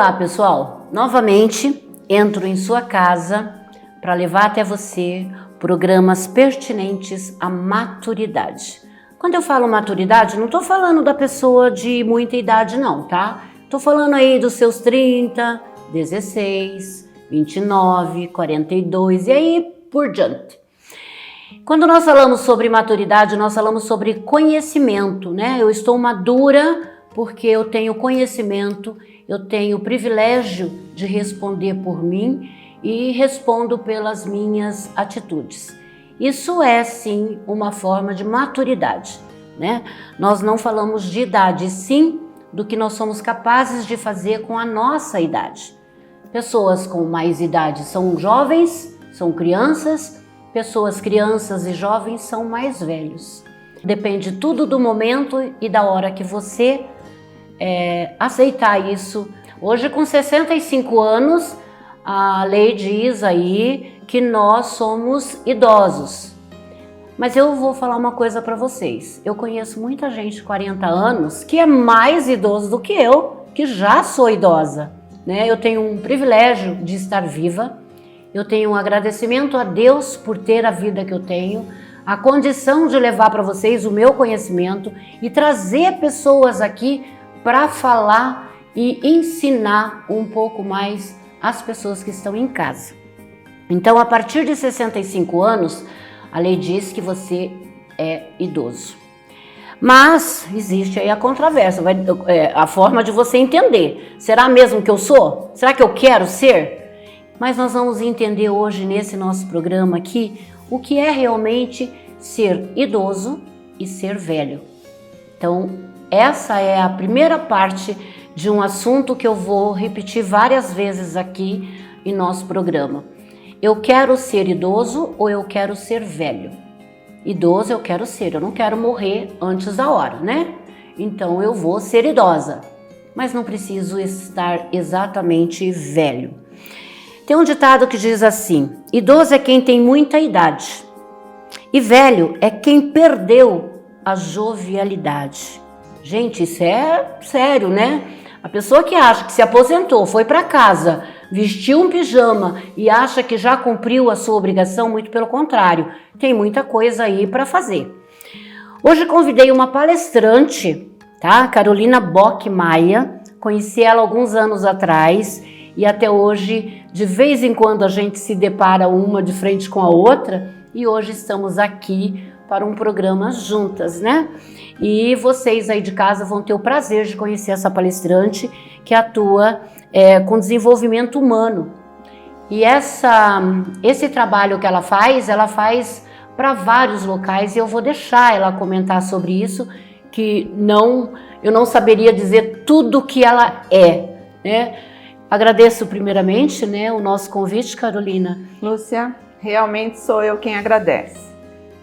Olá, pessoal! Novamente entro em sua casa para levar até você programas pertinentes à maturidade. Quando eu falo maturidade, não estou falando da pessoa de muita idade não, tá? Estou falando aí dos seus 30, 16, 29, 42 e aí por diante. Quando nós falamos sobre maturidade, nós falamos sobre conhecimento, né? Eu estou madura porque eu tenho conhecimento, eu tenho o privilégio de responder por mim e respondo pelas minhas atitudes. Isso é sim uma forma de maturidade, né? Nós não falamos de idade, sim do que nós somos capazes de fazer com a nossa idade. Pessoas com mais idade são jovens, são crianças, pessoas crianças e jovens são mais velhos. Depende tudo do momento e da hora que você aceitar isso. Hoje, com 65 anos, a lei diz aí que nós somos idosos. Mas eu vou falar uma coisa para vocês. Eu conheço muita gente de 40 anos que é mais idoso do que eu, que já sou idosa, né? Eu tenho um privilégio de estar viva. Eu tenho um agradecimento a Deus por ter a vida que eu tenho, a condição de levar para vocês o meu conhecimento e trazer pessoas aqui para falar e ensinar um pouco mais as pessoas que estão em casa. Então, a partir de 65 anos, a lei diz que você é idoso. Mas existe aí a controvérsia, a forma de você entender. Será mesmo que eu sou? Será que eu quero ser? Mas nós vamos entender hoje nesse nosso programa aqui o que é realmente ser idoso e ser velho. Então, essa é a primeira parte de um assunto que eu vou repetir várias vezes aqui em nosso programa. Eu quero ser idoso ou eu quero ser velho? Idoso eu quero ser, eu não quero morrer antes da hora, né? Então eu vou ser idosa, mas não preciso estar exatamente velho. Tem um ditado que diz assim: idoso é quem tem muita idade e velho é quem perdeu a jovialidade. Gente, isso é sério, né? A pessoa que acha que se aposentou, foi para casa, vestiu um pijama e acha que já cumpriu a sua obrigação, muito pelo contrário, tem muita coisa aí para fazer. Hoje convidei uma palestrante, tá? Carolina Bock Maia, conheci ela alguns anos atrás e até hoje, de vez em quando a gente se depara uma de frente com a outra e hoje estamos aqui para um programa juntas, né? E vocês aí de casa vão ter o prazer de conhecer essa palestrante que atua com desenvolvimento humano. E esse trabalho que ela faz para vários locais e eu vou deixar ela comentar sobre isso, que eu não saberia dizer tudo o que ela é, né? Agradeço primeiramente, né, o nosso convite, Carolina. Lúcia, realmente sou eu quem agradece.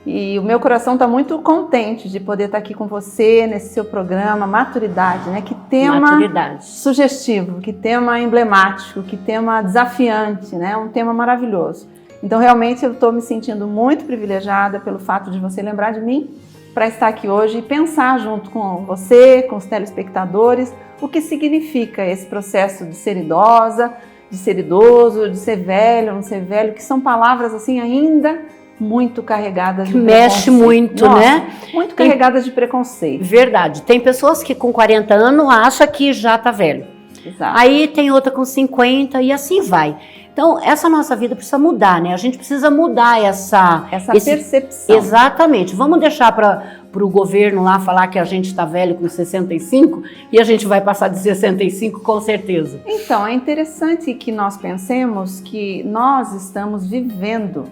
E o meu coração está muito contente de poder estar aqui com você nesse seu programa Maturidade, né? Que tema sugestivo, que tema emblemático, que tema desafiante, né? Um tema maravilhoso. Então realmente eu estou me sentindo muito privilegiada pelo fato de você lembrar de mim para estar aqui hoje e pensar junto com você, com os telespectadores, o que significa esse processo de ser idosa, de ser idoso, de ser velho, não ser velho, que são palavras assim ainda muito carregadas de preconceito. Mexe muito, nossa, né? Muito carregadas de preconceito. Verdade. Tem pessoas que com 40 anos acham que já tá velho. Exato. Aí tem outra com 50 e assim vai. Então, essa nossa vida precisa mudar, né? A gente precisa mudar essa percepção. Exatamente. Vamos deixar para o governo lá falar que a gente está velho com 65 e a gente vai passar de 65 com certeza. Então, é interessante que nós pensemos que nós estamos vivendo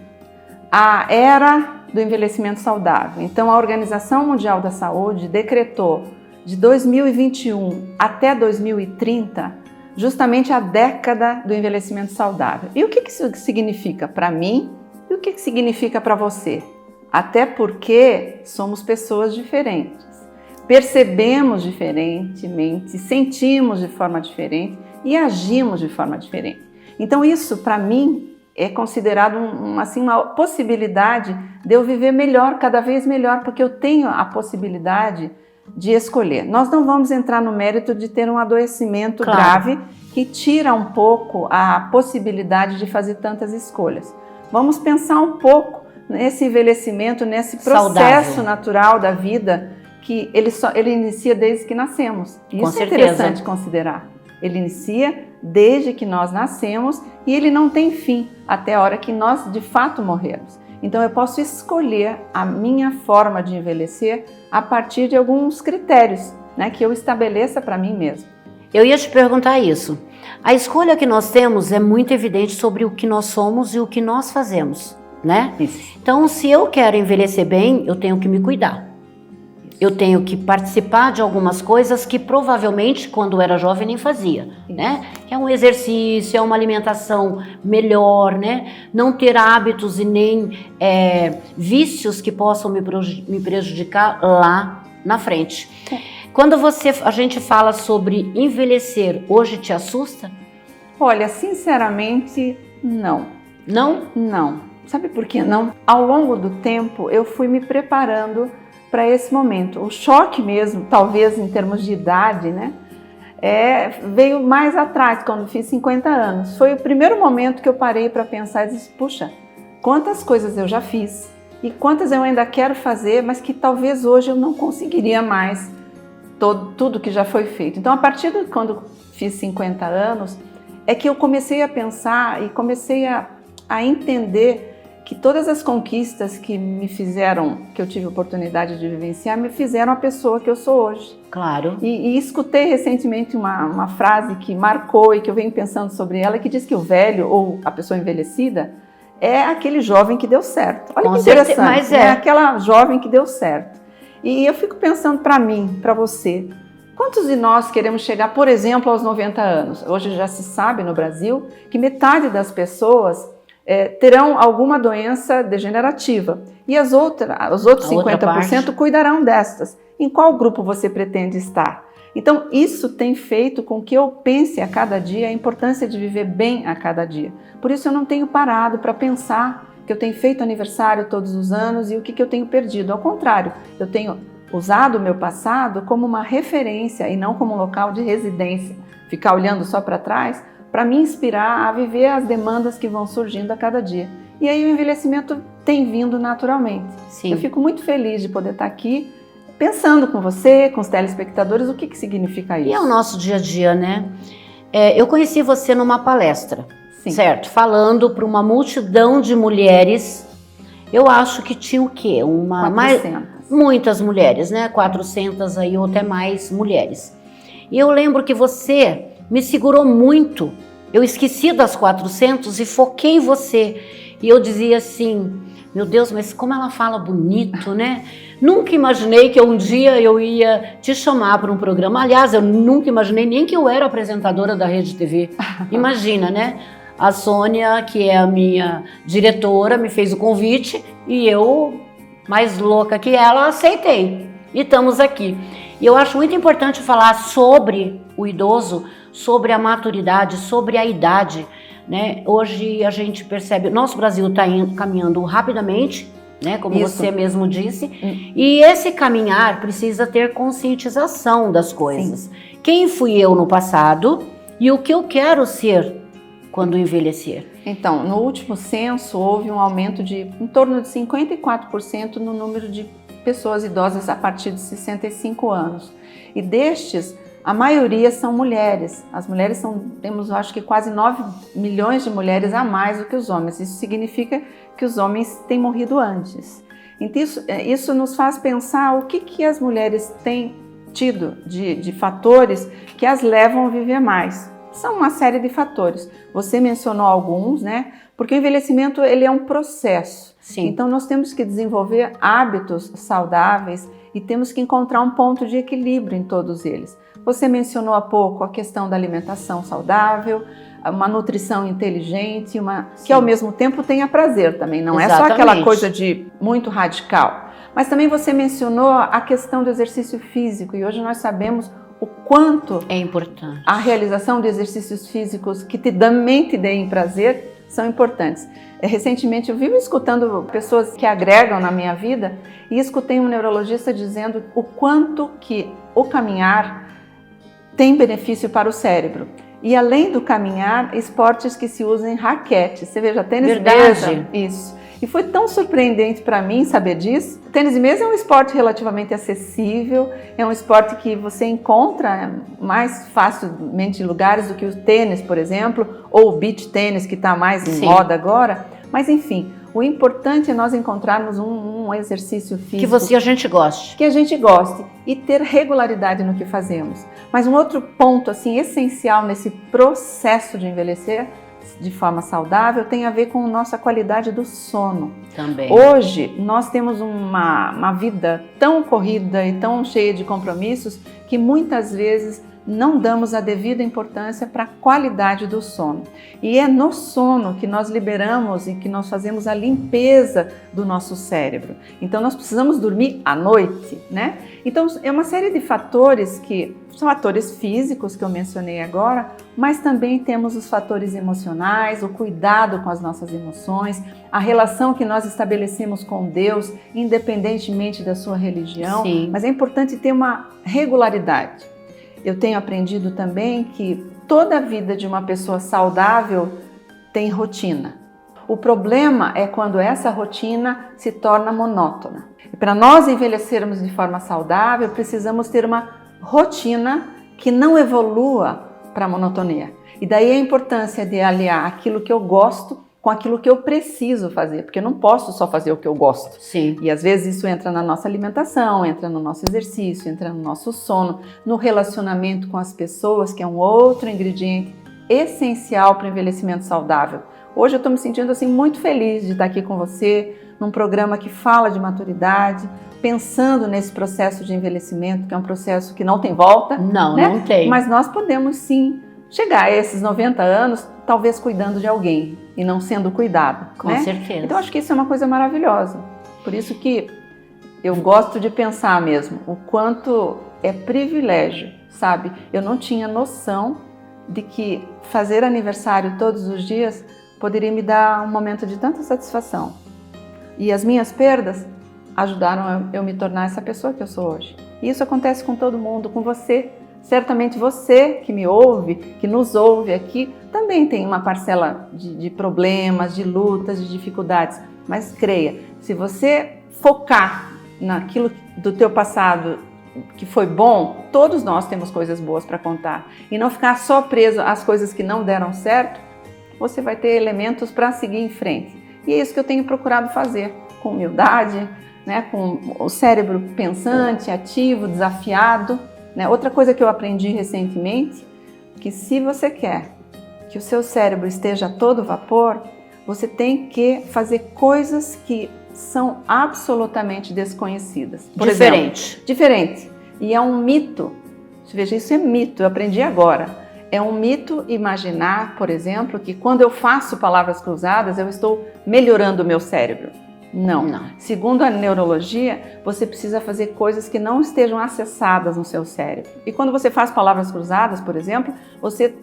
a era do envelhecimento saudável. Então, a Organização Mundial da Saúde decretou de 2021 até 2030 justamente a década do envelhecimento saudável. E o que isso significa para mim e o que significa para você? Até porque somos pessoas diferentes, percebemos diferentemente, sentimos de forma diferente e agimos de forma diferente. Então, isso para mim é considerado uma possibilidade de eu viver melhor, cada vez melhor, porque eu tenho a possibilidade de escolher. Nós não vamos entrar no mérito de ter um adoecimento grave, que que tira um pouco a possibilidade de fazer tantas escolhas. Vamos pensar um pouco nesse envelhecimento, nesse processo natural da vida, que ele inicia desde que nascemos. Isso é interessante considerar. Ele inicia desde que nós nascemos e ele não tem fim até a hora que nós de fato morrermos. Então eu posso escolher a minha forma de envelhecer a partir de alguns critérios, né, que eu estabeleça para mim mesmo. Eu ia te perguntar isso. A escolha que nós temos é muito evidente sobre o que nós somos e o que nós fazemos, né? Isso. Então, se eu quero envelhecer bem, eu tenho que me cuidar. Eu tenho que participar de algumas coisas que provavelmente, quando eu era jovem, nem fazia, né? É um exercício, é uma alimentação melhor, né? Não ter hábitos e nem vícios que possam me prejudicar lá na frente. Quando a gente fala sobre envelhecer, hoje te assusta? Olha, sinceramente, não. Não? Não. Sabe por que não? Ao longo do tempo, eu fui me preparando para esse momento. O choque mesmo, talvez em termos de idade, né? Veio mais atrás, quando fiz 50 anos. Foi o primeiro momento que eu parei para pensar e disse, puxa, quantas coisas eu já fiz e quantas eu ainda quero fazer, mas que talvez hoje eu não conseguiria mais tudo que já foi feito. Então, a partir de quando fiz 50 anos, é que eu comecei a pensar e comecei a entender que todas as conquistas que me fizeram, que eu tive oportunidade de vivenciar, me fizeram a pessoa que eu sou hoje. Claro. E escutei recentemente uma frase que marcou e que eu venho pensando sobre ela, que diz que o velho ou a pessoa envelhecida é aquele jovem que deu certo. Olha que interessante, mas é aquela jovem que deu certo. E eu fico pensando para mim, para você, quantos de nós queremos chegar, por exemplo, aos 90 anos? Hoje já se sabe no Brasil que metade das pessoas terão alguma doença degenerativa e os outros 50% cuidarão destas. Em qual grupo você pretende estar? Então, isso tem feito com que eu pense a cada dia a importância de viver bem a cada dia. Por isso eu não tenho parado para pensar que eu tenho feito aniversário todos os anos e o que eu tenho perdido. Ao contrário, eu tenho usado o meu passado como uma referência e não como um local de residência. Ficar olhando só para trás para me inspirar a viver as demandas que vão surgindo a cada dia. E aí o envelhecimento tem vindo naturalmente. Sim. Eu fico muito feliz de poder estar aqui pensando com você, com os telespectadores, o que significa isso. E é o nosso dia a dia, né? Eu conheci você numa palestra. Sim. Certo, falando para uma multidão de mulheres, eu acho que tinha o quê? 400. Muitas mulheres, né? 400 aí ou até mais mulheres. E eu lembro que você me segurou muito. Eu esqueci das 400 e foquei em você. E eu dizia assim, meu Deus, mas como ela fala bonito, né? Nunca imaginei que um dia eu ia te chamar para um programa. Aliás, eu nunca imaginei nem que eu era apresentadora da Rede TV. Imagina, né? A Sônia, que é a minha diretora, me fez o convite e eu, mais louca que ela, aceitei. E estamos aqui. E eu acho muito importante falar sobre o idoso, sobre a maturidade, sobre a idade, né? Hoje a gente percebe, nosso Brasil está caminhando rapidamente, né? Como Isso. você mesmo disse, e esse caminhar precisa ter conscientização das coisas. Sim. Quem fui eu no passado e o que eu quero ser quando envelhecer? Então, no último censo houve um aumento de em torno de 54% no número de pessoas idosas a partir de 65 anos. E destes, a maioria são mulheres. As mulheres temos acho que quase 9 milhões de mulheres a mais do que os homens. Isso significa que os homens têm morrido antes. Então, isso nos faz pensar o que as mulheres têm tido de fatores que as levam a viver mais. São uma série de fatores. Você mencionou alguns, né? Porque o envelhecimento ele é um processo. Sim. Então nós temos que desenvolver hábitos saudáveis e temos que encontrar um ponto de equilíbrio em todos eles. Você mencionou há pouco a questão da alimentação saudável, uma nutrição inteligente, que ao mesmo tempo tenha prazer também. Não é só aquela coisa de muito radical. Mas também você mencionou a questão do exercício físico e hoje nós sabemos o quanto é importante. A realização de exercícios físicos que também te deem prazer são importantes. Recentemente eu vivo escutando pessoas que agregam na minha vida e escutei um neurologista dizendo o quanto que o caminhar tem benefício para o cérebro. E além do caminhar, esportes que se usam em raquete. Você veja, tênis de Verdade. mesa. Isso. E foi tão surpreendente para mim saber disso. O tênis de mesa é um esporte relativamente acessível, é um esporte que você encontra mais facilmente em lugares do que o tênis, por exemplo, ou o beach tênis, que está mais em moda agora. Mas enfim, o importante é nós encontrarmos um exercício físico Que a gente goste. Que a gente goste e ter regularidade no que fazemos. Mas um outro ponto assim essencial nesse processo de envelhecer de forma saudável tem a ver com a nossa qualidade do sono. Também. Hoje nós temos uma vida tão corrida e tão cheia de compromissos que muitas vezes não damos a devida importância para a qualidade do sono. E é no sono que nós liberamos e que nós fazemos a limpeza do nosso cérebro. Então nós precisamos dormir à noite, né? Então é uma série de fatores que são fatores físicos que eu mencionei agora, mas também temos os fatores emocionais, o cuidado com as nossas emoções, a relação que nós estabelecemos com Deus, independentemente da sua religião. Sim. Mas é importante ter uma regularidade. Eu tenho aprendido também que toda a vida de uma pessoa saudável tem rotina. O problema é quando essa rotina se torna monótona. E para nós envelhecermos de forma saudável, precisamos ter uma rotina que não evolua para a monotonia. E daí a importância de aliar aquilo que eu gosto com aquilo que eu preciso fazer, porque eu não posso só fazer o que eu gosto. Sim. E às vezes isso entra na nossa alimentação, entra no nosso exercício, entra no nosso sono, no relacionamento com as pessoas, que é um outro ingrediente essencial para o envelhecimento saudável. Hoje eu estou me sentindo assim muito feliz de estar aqui com você, num programa que fala de maturidade, pensando nesse processo de envelhecimento, que é um processo que não tem volta. Não, né? não tem. Mas nós podemos sim chegar a esses 90 anos, talvez cuidando de alguém e não sendo cuidado. Com né? certeza. Então acho que isso é uma coisa maravilhosa. Por isso que eu gosto de pensar mesmo o quanto é privilégio, sabe? Eu não tinha noção de que fazer aniversário todos os dias poderia me dar um momento de tanta satisfação. E as minhas perdas ajudaram eu me tornar essa pessoa que eu sou hoje. E isso acontece com todo mundo, com você. Certamente você que me ouve, que nos ouve aqui, também tem uma parcela de problemas, de lutas, de dificuldades. Mas creia, se você focar naquilo do teu passado que foi bom, todos nós temos coisas boas para contar. E não ficar só preso às coisas que não deram certo, você vai ter elementos para seguir em frente. E é isso que eu tenho procurado fazer, com humildade, né, com o cérebro pensante, ativo, desafiado. Outra coisa que eu aprendi recentemente, que se você quer que o seu cérebro esteja a todo vapor, você tem que fazer coisas que são absolutamente desconhecidas. Por exemplo, diferente. E é um mito, veja, isso é mito, eu aprendi agora. É um mito imaginar, por exemplo, que quando eu faço palavras cruzadas, eu estou melhorando o meu cérebro. Não. Segundo a neurologia, você precisa fazer coisas que não estejam acessadas no seu cérebro. E quando você faz palavras cruzadas, por exemplo, você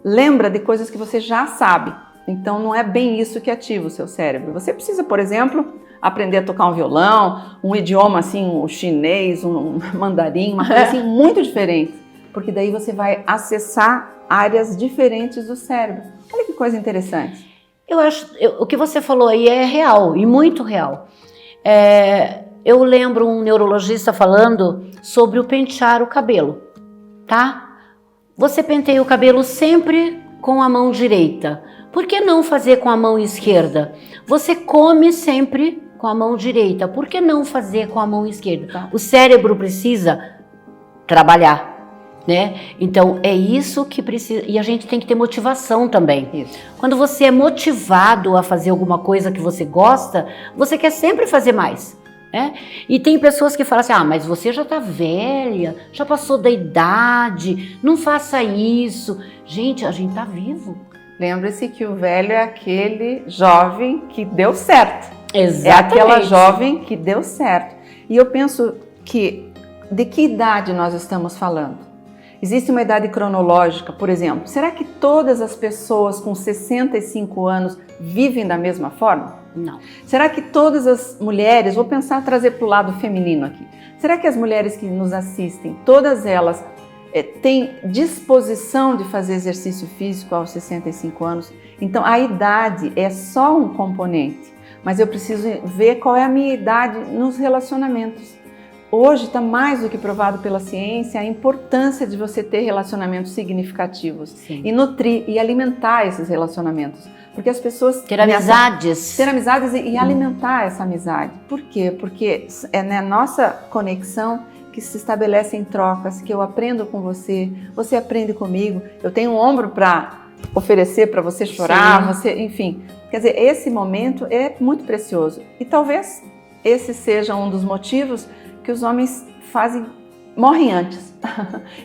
lembra de coisas que você já sabe. Então não é bem isso que ativa o seu cérebro. Você precisa, por exemplo, aprender a tocar um violão, um idioma assim, o chinês, um mandarim, uma coisa assim muito diferente. Porque daí você vai acessar áreas diferentes do cérebro. Olha que coisa interessante. Eu acho, o que você falou aí é real, e muito real. Eu lembro um neurologista falando sobre o pentear o cabelo, tá? Você penteia o cabelo sempre com a mão direita. Por que não fazer com a mão esquerda? Você come sempre com a mão direita. Por que não fazer com a mão esquerda? Tá. O cérebro precisa trabalhar. Né? Então é isso que precisa, e a gente tem que ter motivação também. Isso. Quando você é motivado a fazer alguma coisa que você gosta, você quer sempre fazer mais, né? E tem pessoas que falam assim, mas você já tá velha, já passou da idade, não faça isso. Gente, a gente tá vivo. Lembre-se que o velho é aquele jovem que deu certo. Exatamente. É aquela jovem que deu certo. E eu penso que, de que idade nós estamos falando? Existe uma idade cronológica, por exemplo. Será que todas as pessoas com 65 anos vivem da mesma forma? Não. Será que todas as mulheres, trazer para o lado feminino aqui, será que as mulheres que nos assistem, todas elas tem disposição de fazer exercício físico aos 65 anos. Então, a idade é só um componente, mas eu preciso ver qual é a minha idade nos relacionamentos. Hoje está mais do que provado pela ciência a importância de você ter relacionamentos significativos. Sim. E nutrir e alimentar esses relacionamentos. Porque as pessoas... Ter amizades. Ter amizades e alimentar essa amizade. Por quê? Porque é na nossa conexão que se estabelecem trocas, que eu aprendo com você, você aprende comigo, eu tenho um ombro para oferecer para você chorar, você, enfim. Quer dizer, esse momento é muito precioso. E talvez esse seja um dos motivos que os homens morrem antes.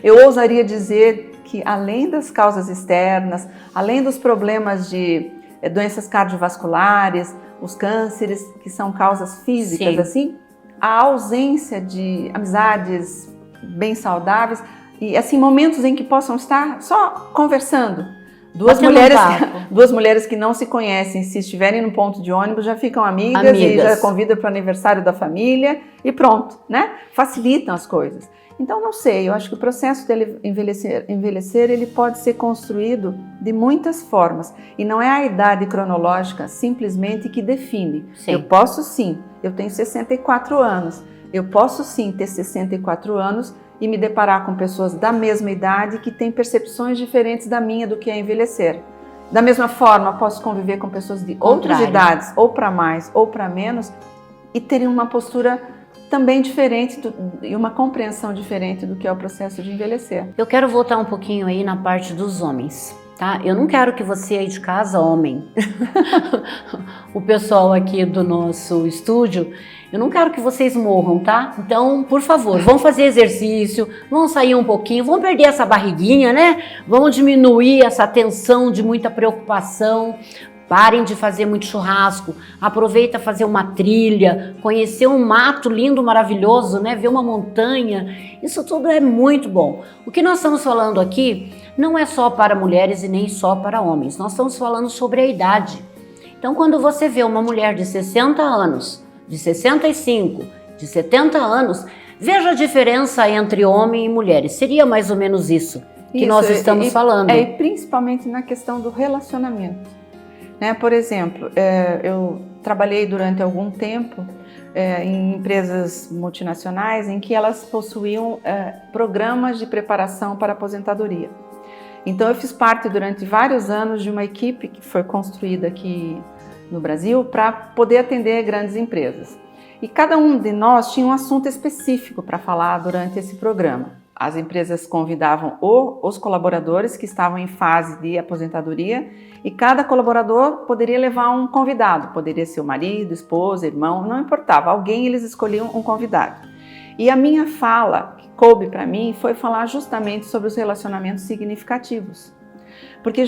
Eu ousaria dizer que além das causas externas, além dos problemas de doenças cardiovasculares, os cânceres, que são causas físicas, Sim. assim, a ausência de amizades bem saudáveis e assim momentos em que possam estar só conversando. Duas mulheres que não se conhecem, se estiverem no ponto de ônibus, já ficam amigas. E já convidam para o aniversário da família e pronto, né? Facilitam as coisas. Então, não sei, eu acho que o processo de envelhecer ele pode ser construído de muitas formas. E não é a idade cronológica simplesmente que define. Sim. Eu posso sim, eu tenho 64 anos, eu posso sim ter 64 anos e me deparar com pessoas da mesma idade que têm percepções diferentes da minha do que é envelhecer. Da mesma forma, posso conviver com pessoas de outras idades, ou para mais ou para menos, e terem uma postura também diferente e uma compreensão diferente do que é o processo de envelhecer. Eu quero voltar um pouquinho aí na parte dos homens, tá? Eu não quero que você aí de casa, homem, o pessoal aqui do nosso estúdio, eu não quero que vocês morram, tá? Então, por favor, vão fazer exercício, vão sair um pouquinho, vão perder essa barriguinha, né? Vão diminuir essa tensão de muita preocupação. Parem de fazer muito churrasco, aproveita fazer uma trilha, conhecer um mato lindo, maravilhoso, né? Ver uma montanha, isso tudo é muito bom. O que nós estamos falando aqui não é só para mulheres e nem só para homens, nós estamos falando sobre a idade. Então, quando você vê uma mulher de 60 anos, de 65, de 70 anos, veja a diferença entre homem e mulheres. Seria mais ou menos isso que nós estamos falando. E principalmente na questão do relacionamento. Né? Por exemplo, eu trabalhei durante algum tempo em empresas multinacionais em que elas possuíam programas de preparação para aposentadoria. Então eu fiz parte durante vários anos de uma equipe que foi construída aqui no Brasil para poder atender grandes empresas. E cada um de nós tinha um assunto específico para falar durante esse programa. As empresas convidavam os colaboradores que estavam em fase de aposentadoria e cada colaborador poderia levar um convidado, poderia ser o marido, esposa, irmão, não importava, alguém eles escolhiam um convidado. E a minha fala, que coube para mim, foi falar justamente sobre os relacionamentos significativos. Porque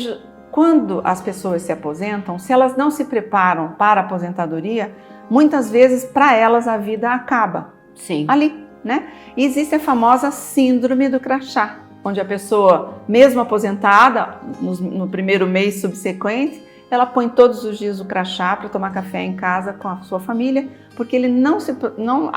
quando as pessoas se aposentam, se elas não se preparam para a aposentadoria, muitas vezes para elas a vida acaba. Sim. Ali, né? E existe a famosa síndrome do crachá, onde a pessoa, mesmo aposentada, no primeiro mês subsequente, ela põe todos os dias o crachá para tomar café em casa com a sua família, porque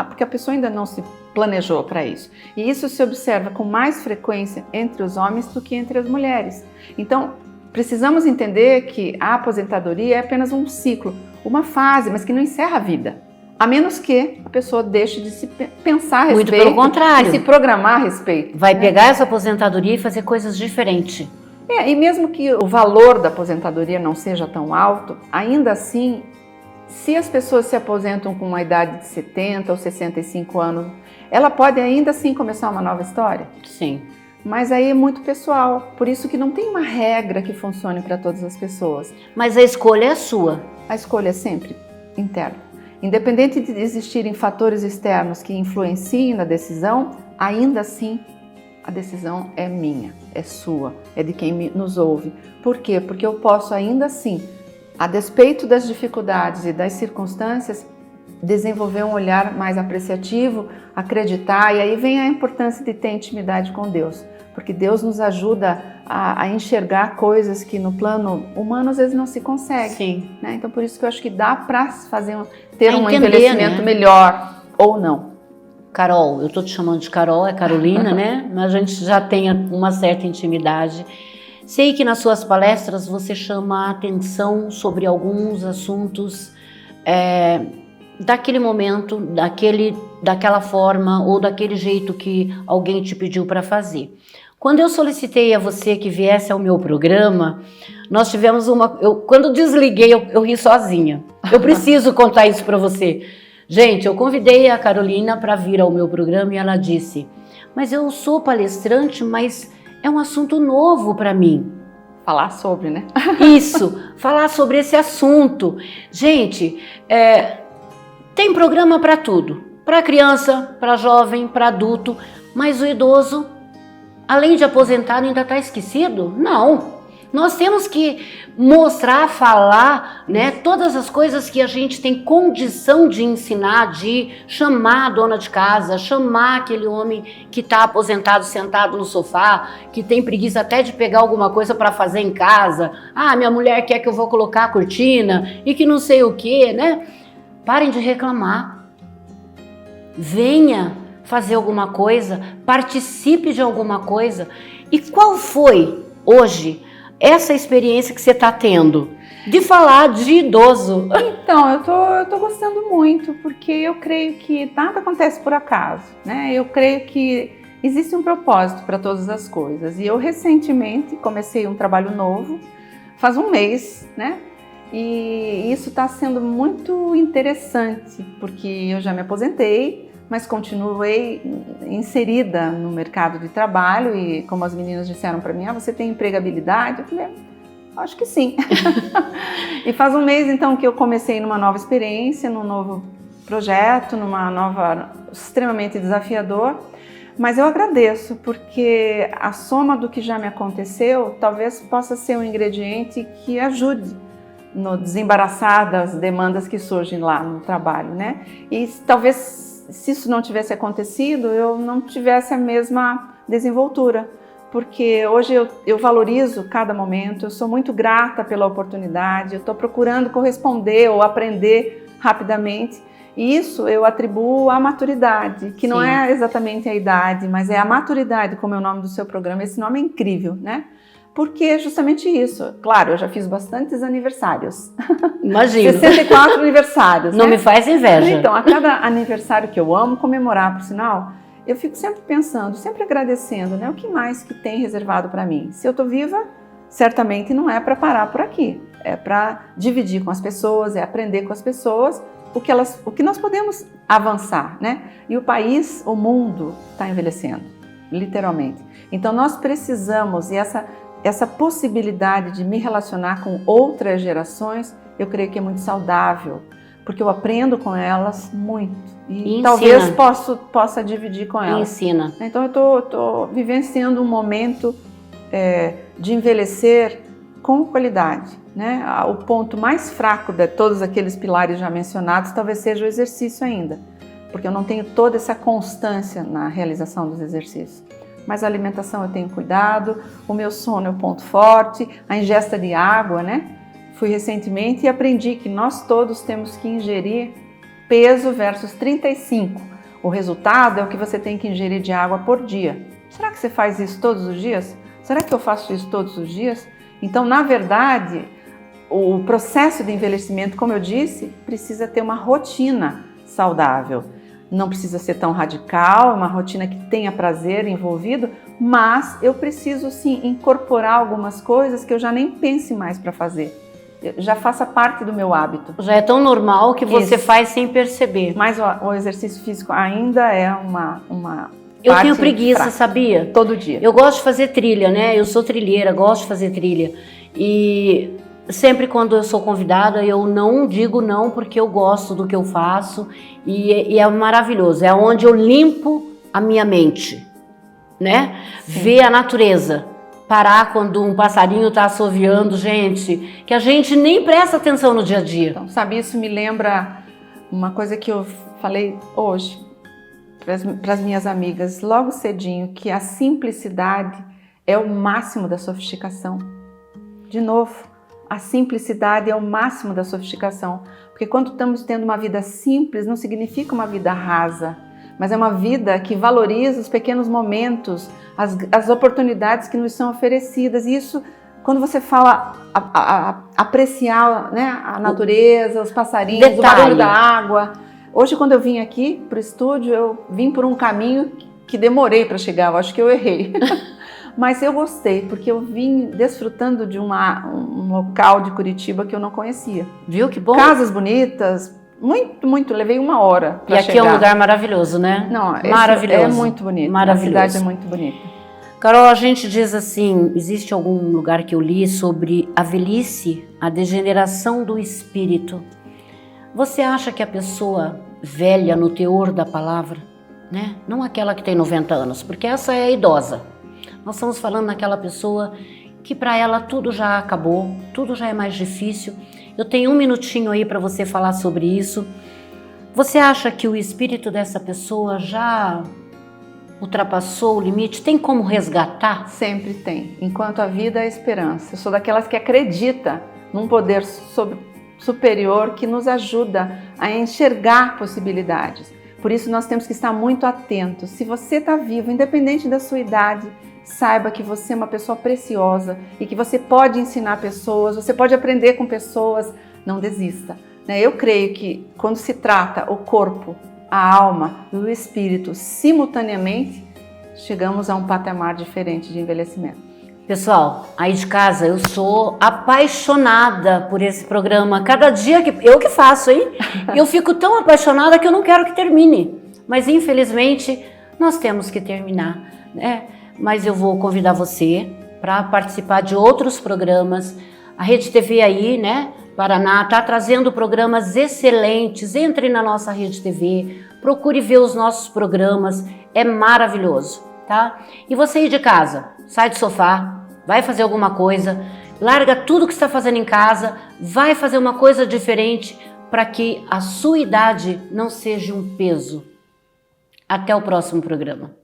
porque a pessoa ainda não se planejou para isso. E isso se observa com mais frequência entre os homens do que entre as mulheres. Então, precisamos entender que a aposentadoria é apenas um ciclo, uma fase, mas que não encerra a vida. A menos que a pessoa deixe de se pensar a respeito. Muito pelo contrário. E se programar a respeito. Vai pegar essa aposentadoria e fazer coisas diferentes. E mesmo que o valor da aposentadoria não seja tão alto, ainda assim, se as pessoas se aposentam com uma idade de 70 ou 65 anos, ela pode ainda assim começar uma nova história? Sim. Mas aí é muito pessoal, por isso que não tem uma regra que funcione para todas as pessoas. Mas a escolha é sua. A escolha é sempre interna. Independente de existirem fatores externos que influenciem na decisão, ainda assim a decisão é minha, é sua, é de quem nos ouve. Por quê? Porque eu posso ainda assim, a despeito das dificuldades e das circunstâncias, desenvolver um olhar mais apreciativo, acreditar, e aí vem a importância de ter intimidade com Deus, porque Deus nos ajuda a enxergar coisas que no plano humano às vezes não se consegue. Sim. Né? Então por isso que eu acho que dá para ter um entender, envelhecimento melhor ou não. Carol, eu tô te chamando de Carol, é Carolina, né? Mas a gente já tem uma certa intimidade. Sei que nas suas palestras você chama a atenção sobre alguns assuntos daquele momento, daquela forma ou daquele jeito que alguém te pediu para fazer. Quando eu solicitei a você que viesse ao meu programa, nós tivemos quando eu desliguei, eu ri sozinha. Eu preciso contar isso para você. Gente, eu convidei a Carolina para vir ao meu programa e ela disse: mas eu sou palestrante, mas é um assunto novo para mim. Falar sobre, né? Isso, falar sobre esse assunto. Gente, tem programa para tudo. Para criança, para jovem, para adulto. Mas o idoso, além de aposentado, ainda está esquecido? Não. Nós temos que mostrar, falar, né, todas as coisas que a gente tem condição de ensinar, de chamar a dona de casa, chamar aquele homem que está aposentado, sentado no sofá, que tem preguiça até de pegar alguma coisa para fazer em casa. Ah, minha mulher quer que eu vou colocar a cortina e que não sei o que, né? Parem de reclamar. Venha fazer alguma coisa, participe de alguma coisa. E qual foi hoje essa experiência que você está tendo de falar de idoso? Então, eu tô gostando muito, porque eu creio que nada acontece por acaso, né? Eu creio que existe um propósito para todas as coisas. E eu recentemente comecei um trabalho novo, faz um mês, né? E isso está sendo muito interessante, porque eu já me aposentei, mas continuei inserida no mercado de trabalho e como as meninas disseram para mim, você tem empregabilidade? Eu falei, acho que sim. E faz um mês então que eu comecei numa nova experiência, num novo projeto, extremamente desafiador, mas eu agradeço porque a soma do que já me aconteceu talvez possa ser um ingrediente que ajude no desembaraçar das demandas que surgem lá no trabalho, né? E talvez se isso não tivesse acontecido, eu não tivesse a mesma desenvoltura, porque hoje eu valorizo cada momento, eu sou muito grata pela oportunidade, eu estou procurando corresponder ou aprender rapidamente, e isso eu atribuo à maturidade, que não é exatamente a idade, mas é a maturidade, como é o nome do seu programa. Esse nome é incrível, né? Porque é justamente isso. Claro, eu já fiz bastantes aniversários. Imagino. 64 aniversários. Não né? me faz inveja. Então, a cada aniversário que eu amo comemorar, por sinal, eu fico sempre pensando, sempre agradecendo, né? O que mais que tem reservado para mim? Se eu estou viva, certamente não é para parar por aqui. É para dividir com as pessoas, é aprender com as pessoas o que nós podemos avançar, né? E o país, o mundo está envelhecendo, literalmente. Então, nós precisamos, e essa possibilidade de me relacionar com outras gerações, eu creio que é muito saudável, porque eu aprendo com elas muito e talvez possa dividir com elas. Ensina. Então eu estou vivenciando um momento de envelhecer com qualidade, né? O ponto mais fraco de todos aqueles pilares já mencionados talvez seja o exercício ainda, porque eu não tenho toda essa constância na realização dos exercícios. Mas a alimentação eu tenho cuidado, o meu sono é o ponto forte, a ingesta de água, né? Fui recentemente e aprendi que nós todos temos que ingerir peso versus 35. O resultado é o que você tem que ingerir de água por dia. Será que você faz isso todos os dias? Será que eu faço isso todos os dias? Então, na verdade, o processo de envelhecimento, como eu disse, precisa ter uma rotina saudável. Não precisa ser tão radical, uma rotina que tenha prazer envolvido, mas eu preciso sim incorporar algumas coisas que eu já nem pense mais para fazer. Já faça parte do meu hábito. Já é tão normal que você faz sem perceber. Mas o exercício físico ainda é uma eu tenho preguiça, fraca. Sabia? Todo dia. Eu gosto de fazer trilha, né? Eu sou trilheira, gosto de fazer trilha. E sempre quando eu sou convidada, eu não digo não, porque eu gosto do que eu faço e é maravilhoso. É onde eu limpo a minha mente, né? Sim. Ver a natureza. Parar quando um passarinho está assoviando, gente, que a gente nem presta atenção no dia a dia. Então, sabe, isso me lembra uma coisa que eu falei hoje para as minhas amigas, logo cedinho, que a simplicidade é o máximo da sofisticação. De novo, a simplicidade é o máximo da sofisticação, porque quando estamos tendo uma vida simples, não significa uma vida rasa, mas é uma vida que valoriza os pequenos momentos, as oportunidades que nos são oferecidas. E isso, quando você fala apreciar, né, a natureza, os passarinhos, o barulho da água. Hoje, quando eu vim aqui para o estúdio, eu vim por um caminho que demorei para chegar, eu acho que eu errei. Mas eu gostei, porque eu vim desfrutando de um local de Curitiba que eu não conhecia. Viu que bom? Casas bonitas, muito, levei 1 hora para chegar. E aqui é um lugar maravilhoso, né? Não, maravilhoso. É muito bonito, maravilhoso. A cidade é muito bonita. Carol, a gente diz assim, existe algum lugar que eu li sobre a velhice, a degeneração do espírito. Você acha que a pessoa velha no teor da palavra, né? Não aquela que tem 90 anos, porque essa é a idosa. Nós estamos falando naquela pessoa que para ela tudo já acabou, tudo já é mais difícil. Eu tenho 1 minutinho aí para você falar sobre isso. Você acha que o espírito dessa pessoa já ultrapassou o limite? Tem como resgatar? Sempre tem. Enquanto a vida é a esperança. Eu sou daquelas que acredita num poder superior que nos ajuda a enxergar possibilidades. Por isso nós temos que estar muito atentos. Se você está vivo, independente da sua idade, saiba que você é uma pessoa preciosa e que você pode ensinar pessoas, você pode aprender com pessoas. Não desista. Eu creio que quando se trata o corpo, a alma e o espírito simultaneamente, chegamos a um patamar diferente de envelhecimento. Pessoal, aí de casa, eu sou apaixonada por esse programa. Cada dia eu que faço, hein? Eu fico tão apaixonada que eu não quero que termine. Mas infelizmente nós temos que terminar, né? Mas eu vou convidar você para participar de outros programas. A Rede TV aí, né, Paraná, está trazendo programas excelentes. Entre na nossa Rede TV, procure ver os nossos programas, é maravilhoso, tá? E você aí de casa, sai do sofá, vai fazer alguma coisa, larga tudo que está fazendo em casa, vai fazer uma coisa diferente para que a sua idade não seja um peso. Até o próximo programa.